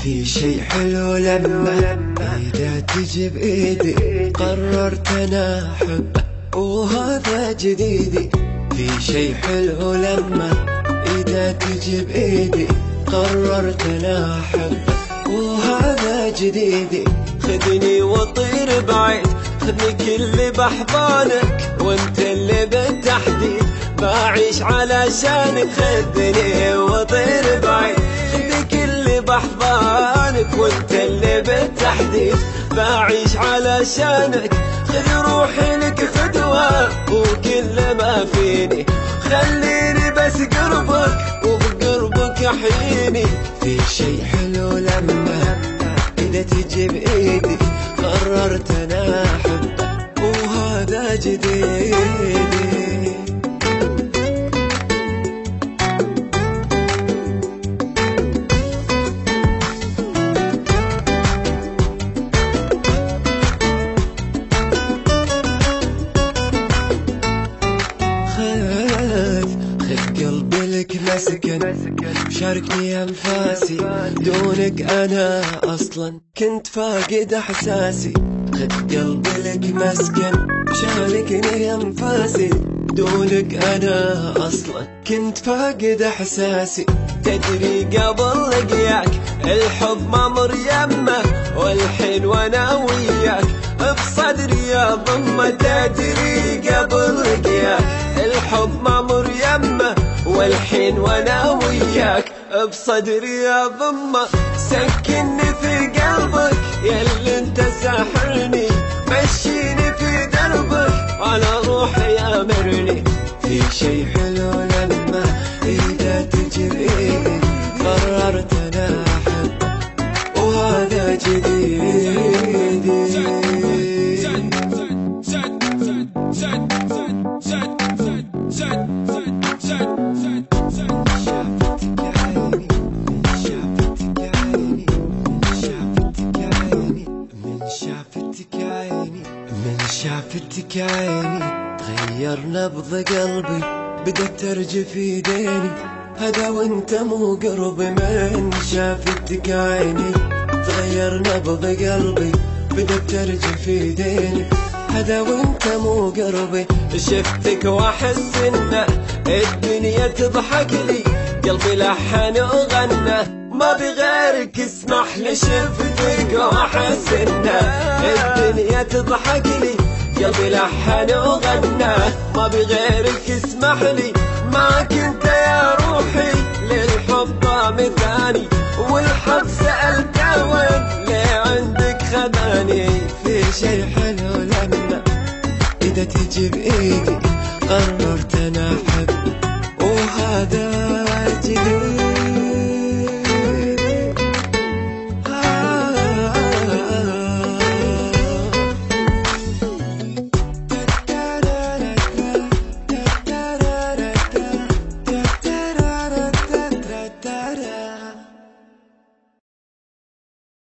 في شي حلو لما إذا تجي بإيدي قررت أنا أحبه وهذا جديدي. في شي حلو لما إذا تجي بإيدي قررت أنا أحبه وهذا جديدي. خذني وطير بعيد، خذني كل بحضانك وانت اللي بالتحديد بعيش علشانك. خذني وطير بعيد، خذني كل بحضانك وانت اللي بالتحديد بعيش علشانك. خذ روحي لك خدوة وكل ما فيني، خليني بس قربك وبقربك يحييني. في شي حلو لما إذا تجي بإيدي قررت أنا أحبه وهذا جديدي. خذ قلبي لك مسكن، شاركني أنفاسي، دونك أنا أصلا كنت فاقد إحساسي. خذ قلبي لك مسكن، شاركني أنفاسي، دونك أنا أصلا كنت فاقد إحساسي. تدري قبل لقياك الحب ما مر يمه، والحين وانا وياك بصدري يا ضمه. تدري قبل لقياك الحب ما مر يمه، والحين وانا وياك بصدري يا ضمه. سكنني في قلبك ياللي انت ساحرني، مشيني في دربك على روحي يامرني. في شي حلو لما إذا تجي بإيدي قررت أنا أحبه وهذا جديدي. من شافتك عيني تغير نبض قلبي، بدأت ترجف يديني هذا وانت مو قربي. من شافتك عيني تغير نبض قلبي، بدأت ترجف يديني هذا وانت مو قربي. شفتك واحس ان الدنيا تضحك لي، قلبي لحن وغنى ما بغيرك اسمح لي. شفتك واحس ان الدنيا تضحك لي، قلبي لحن وغنى ما بغيرك اسمح لي. معك انت يا روحي للحب ضام ثاني، والحب سألته وين ليه عندك خذاني. في شي حلو لما إذا تجي بإيدي قررت أنا أحبه وهذا